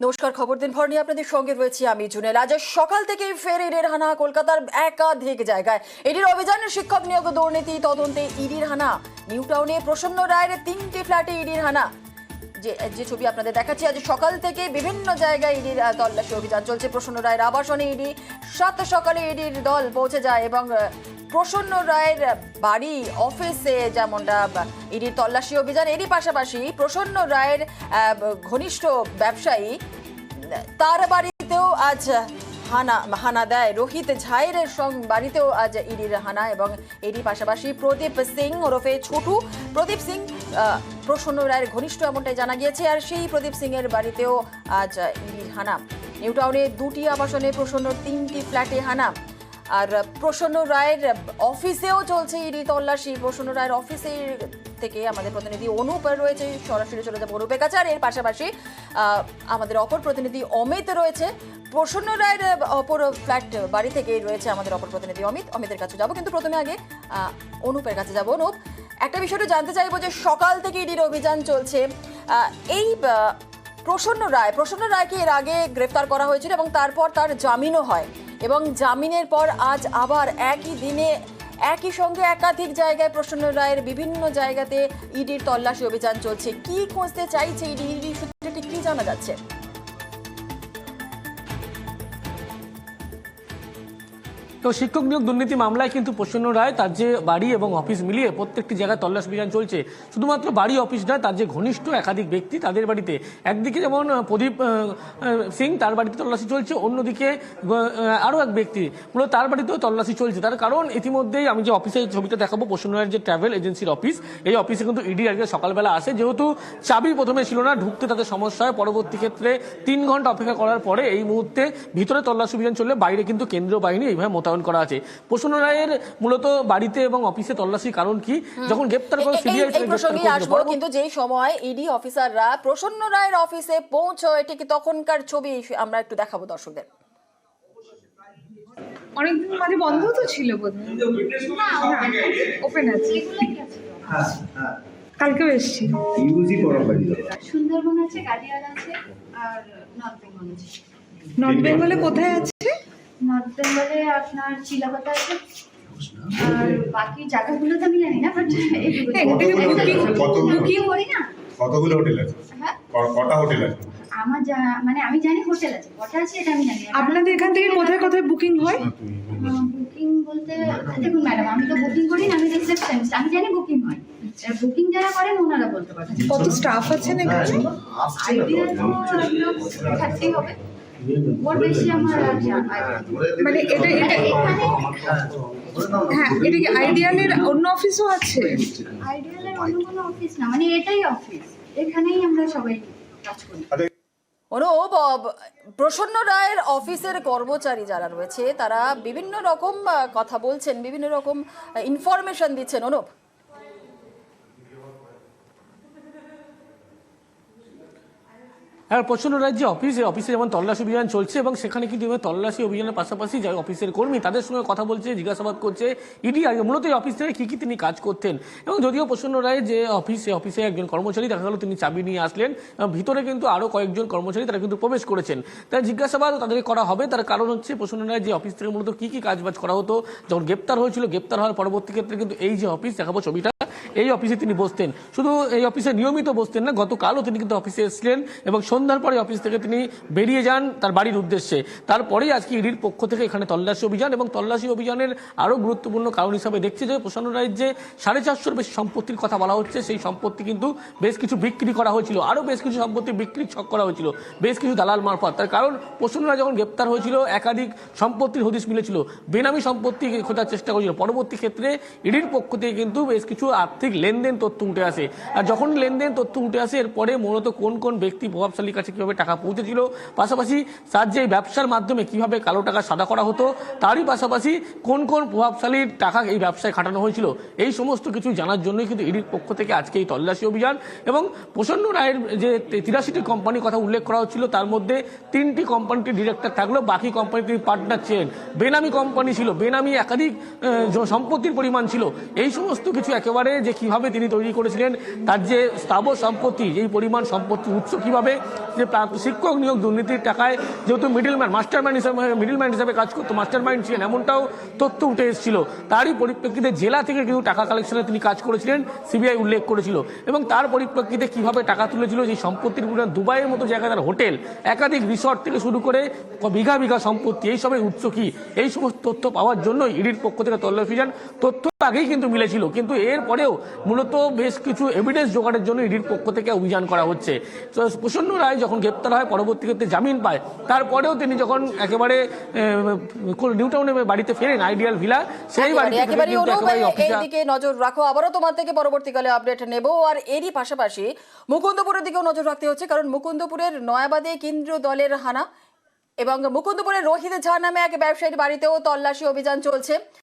নমস্কার, খবর দিনভর নিয়ে আপনাদের সঙ্গে রয়েছি আমি জুনেল। আজ সকাল থেকেই ফের ইডির হানা কলকাতার একাধিক জায়গায়। ইডির অভিযানে শিক্ষক নিয়োগ দুর্নীতি তদন্তে ইডির হানা। নিউ টাউনে প্রসন্ন রায়ের 3টি ফ্ল্যাটে ইডির হানা। যে ছবি আপনাদের দেখাচ্ছি, আজ সকাল থেকে বিভিন্ন জায়গায় ইডির তল্লাশি অভিযান চলছে। প্রসন্ন রায়ের আবাসনে ইডি সাত সকালে ইডির দল পৌঁছে যায় এবং প্রসন্ন রায়ের বাড়ি অফিসে যেমনটা ইডির তল্লাশি অভিযান। এরই পাশাপাশি প্রসন্ন রায়ের ঘনিষ্ঠ ব্যবসায়ী তার বাড়িতেও আজ হানা দেয়। রোহিত ঝায়ের বাড়িতেও আজ ইডির হানা এবং এরই পাশাপাশি প্রদীপ সিং ওরফে ছোটু, প্রদীপ সিং প্রসন্ন রায়ের ঘনিষ্ঠ এমনটাই জানা গিয়েছে। আর সেই প্রদীপ সিং এর বাড়িতেও আজ ইডির হানা। নিউ টাউনে 2টি আবাসনে প্রসন্ন 3টি ফ্ল্যাটে হানা। আর প্রসন্ন রায়ের অফিসেও চলছে ইডি তল্লাশি। প্রসন্ন রায়ের অফিসে থেকে আমাদের প্রতিনিধি অনুপ রয়েছে, সরাসরি চলে যাবো অনুপের কাছে। আর এর পাশাপাশি আমাদের অপর প্রতিনিধি অমিত রয়েছে। প্রসন্ন রায়ের অপর ফ্ল্যাট বাড়ি থেকেই রয়েছে আমাদের অপর প্রতিনিধি অমিতের কাছে যাবো, কিন্তু প্রথমে আগে অনুপের কাছে যাবো। অনুপ, একটা বিষয়টা জানতে চাইবো যে সকাল থেকে ইডির অভিযান চলছে। এই প্রসন্ন রায়কে এর আগে গ্রেফতার করা হয়েছিল এবং তারপর তার জামিনও হয় এবং জামিনের পর আজ আবার একই দিনে একই সঙ্গে একাধিক জায়গায় প্রসন্ন রায়ের বিভিন্ন জায়গাতে ইডির তল্লাশি অভিযান চলছে। কি খুঁজতে চাইছে ইডি সূত্রে ঠিক কি জানা যাচ্ছে? তো শিক্ষক নিয়োগ দুর্নীতি মামলায় কিন্তু প্রসন্ন রায় তার যে বাড়ি এবং অফিস মিলিয়ে প্রত্যেকটি জায়গায় তল্লাশি অভিযান চলছে। শুধুমাত্র বাড়ি অফিস নয়, তার যে ঘনিষ্ঠ একাধিক ব্যক্তি তাদের বাড়িতে, একদিকে যেমন প্রদীপ সিং তার বাড়িতে তল্লাশি চলছে, অন্যদিকে আরও এক ব্যক্তি মূলত তার বাড়িতেও তল্লাশি চলছে। তার কারণ ইতিমধ্যেই আমি যে অফিসের ছবিটা দেখাবো, প্রসন্ন রায়ের যে ট্রাভেল এজেন্সির অফিস, এই অফিসে কিন্তু ইডি আজকে সকালবেলা আসে। যেহেতু চাবি প্রথমে ছিল না, ঢুকতে তাদের সমস্যা হয়, পরবর্তী ক্ষেত্রে 3 ঘন্টা অপেক্ষা করার পরে এই মুহূর্তে ভিতরে তল্লাশি অভিযান চললে বাইরে কিন্তু কেন্দ্রীয় বাহিনী এইভাবে মোতায়েন করা আছে। প্রসন্ন রায়ের মূলত বাড়িতে এবং অফিসে তল্লাশির কারণ কি? যখন গ্রেপ্তার করে সিবিআই আসবো, কিন্তু যেই সময় ইডি অফিসাররা প্রসন্ন রায়ের অফিসে পৌঁছয় ঠিক তখনকার ছবি আমরা একটু দেখাবো দর্শকদের। অনেকদিন মানে বন্ধ তো ছিল বোধহয়, ওপেন আছে। কালকেও এসেছি। সুন্দরবন আছে, গাড়িয়াল আছে, আর নর্থ বেঙ্গল আছে। নর্থ বেঙ্গলে কোথায় আছে? নর্থ বেঙ্গলে আপনার চিলাপাতা আছে, আর বাকি জায়গাগুলো তো আমি জানি না, বাট বুকিং করি না। কতগুলো হোটেল আছে? হ্যাঁ, কটা হোটেল আছে? আমার মানে আমি জানি হোটেল আছে, কটা আছে এটা আমি জানি না। আপনাদের এখান থেকে কোথায় কোথায় বুকিং হয়? বুকিং বলতে দেখুন ম্যাডাম, আমি তো বুকিং করি না, আমি রিসেপশনিস্ট। আমি জানি বুকিং হয়, বুকিং যারা করেন ওনারা বলতে পারেন। কত স্টাফ আছেন এখানে? আইডিয়া তো 30 হবে, ওর বেশি আমার মানে এটা হ্যাঁ, এটা কি আইডিয়ালের অন্য অফিসও আছে? আইডিয়ালের অন্য কোনো অফিস না, মানে এটাই অফিস, এখানেই আমরা সবাই কাজ করি। প্রসন্ন রায়ের অফিসের কর্মচারী যারা রয়েছে তারা বিভিন্ন রকম কথা বলছেন, বিভিন্ন রকম ইনফরমেশন দিচ্ছেন। অনুপ, আর প্রসন্ন রায়ের যে অফিসে যেমন তল্লাশি অভিযান চলছে এবং সেখানে কিন্তু তল্লাশি অভিযানের পাশাপাশি যারা অফিসের কর্মী তাদের সঙ্গে কথা বলছে, জিজ্ঞাসাবাদ করছে ইডি। আগে মূলত এই অফিস থেকে কী তিনি কাজ করতেন এবং যদিও প্রসন্ন রায়ের যে অফিসে একজন কর্মচারী দেখা গেল তিনি চাবি নিয়ে আসলেন, ভিতরে কিন্তু আরও কয়েকজন কর্মচারী তারা কিন্তু প্রবেশ করেছেন। তাই জিজ্ঞাসাবাদ তাদেরকে করা হবে। তার কারণ হচ্ছে প্রসন্ন রায়ের যে অফিস থেকে মূলত কী কাজবাজ করা হতো যখন গ্রেপ্তার হয়েছিল, গ্রেপ্তার হওয়ার পরবর্তী ক্ষেত্রে কিন্তু এই যে অফিস দেখাবো ছবিটা, এই অফিসে তিনি বসতেন। শুধু এই অফিসে নিয়মিত বসতেন না, গতকালও তিনি কিন্তু অফিসে এসেছিলেন এবং সন্ধ্যার পরে অফিস থেকে তিনি বেরিয়ে যান তার বাড়ির উদ্দেশ্যে। তারপরেই আজকে ইডির পক্ষ থেকে এখানে তল্লাশি অভিযান এবং তল্লাশি অভিযানের আরও গুরুত্বপূর্ণ কারণ হিসাবে দেখছে যে প্রসন্ন রায়ের যে 450-র বেশি সম্পত্তির কথা বলা হচ্ছে, সেই সম্পত্তি কিন্তু বেশ কিছু বিক্রি করা হয়েছিল, আরও বেশ কিছু সম্পত্তি বিক্রির ছক করা হয়েছিল বেশ কিছু দালাল মারফত। তার কারণ প্রসন্ন রায় যখন গ্রেপ্তার হয়েছিল একাধিক সম্পত্তির হদিশ মিলেছিল, বেনামি সম্পত্তি খোঁজার চেষ্টা করেছিল। পরবর্তী ক্ষেত্রে ইডির পক্ষ থেকে কিন্তু বেশ কিছু আর্থিক লেনদেন তথ্য উঠে আসে। আর যখন লেনদেন তথ্য উঠে আসে এরপরে মূলত কোন কোন ব্যক্তি প্রভাবশালীর কাছে কীভাবে টাকা পৌঁছেছিল, পাশাপাশি তার যে ব্যবসার মাধ্যমে কিভাবে কালো টাকা সাদা করা হতো, তারই পাশাপাশি কোন কোন প্রভাবশালীর টাকা এই ব্যবসায় খাটানো হয়েছিল, এই সমস্ত কিছু জানার জন্যই কিন্তু ইডির পক্ষ থেকে আজকে এই তল্লাশি অভিযান। এবং প্রসন্ন রায়ের যে 83টি কোম্পানির কথা উল্লেখ করা হচ্ছিল তার মধ্যে 3টি কোম্পানিতে ডিরেক্টর থাকলেও বাকি কোম্পানিতে পার্টনার ছিলেন। বেনামি কোম্পানি ছিল, বেনামি একাধিক সম্পত্তির পরিমাণ ছিল। এই সমস্ত কিছু একেবারে যে কিভাবে তিনি তৈরি করেছিলেন, তার যে স্থাবর সম্পত্তি, যেই পরিমাণ সম্পত্তি উৎস কিভাবে, যে শিক্ষক নিয়োগ দুর্নীতির টাকায় যেহেতু মিডলম্যান হিসাবে কাজ করতো, মাস্টারমাইন্ড ছিলেন এমনটাও তথ্য উঠে এসেছিল। তারই পরিপ্রেক্ষিতে জেলা থেকে কিন্তু টাকা কালেকশনে তিনি কাজ করেছিলেন, সিবিআই উল্লেখ করেছিল। এবং তার পরিপ্রেক্ষিতে কিভাবে টাকা তুলেছিল, সেই সম্পত্তির পরিমাণ দুবাইয়ের মতো জায়গায় তার হোটেল, একাধিক রিসর্ট থেকে শুরু করে বিঘা বিঘা সম্পত্তি, এই সবের উৎস কি, এই সমস্ত তথ্য পাওয়ার জন্য ইডির পক্ষ থেকে তল্লাশি অভিযান। তথ্য আগেই কিন্তু মিলেছিল, কিন্তু এরপরেও মূলত বেশ কিছু এভিডেন্স জোগাড়ের জন্য ইডির পক্ষ থেকে অভিযান করা হচ্ছে। তো প্রসন্ন রায় যখন গ্রেপ্তার হয়, পরবর্তী ক্ষেত্রে জামিন পায়, তারপরেও তিনি যখন একেবারে নিউ টাউনে বাড়িতে ফেরেন, আইডিয়াল ভিলা, সেই বাড়িতে একেবারে এইদিকে নজর রাখো, আবারও তোমার থেকে পরবর্তীকালে আপডেট নেব। আর এরই পাশাপাশি মুকুন্দপুরের দিকেও নজর রাখতে হচ্ছে, কারণ মুকুন্দপুরের নয়াবাদে কেন্দ্রীয় দলের হানা এবং মুকুন্দপুরের রোহিত ঝা নামে এক ব্যবসায়ীর বাড়িতেও তল্লাশি অভিযান চলছে।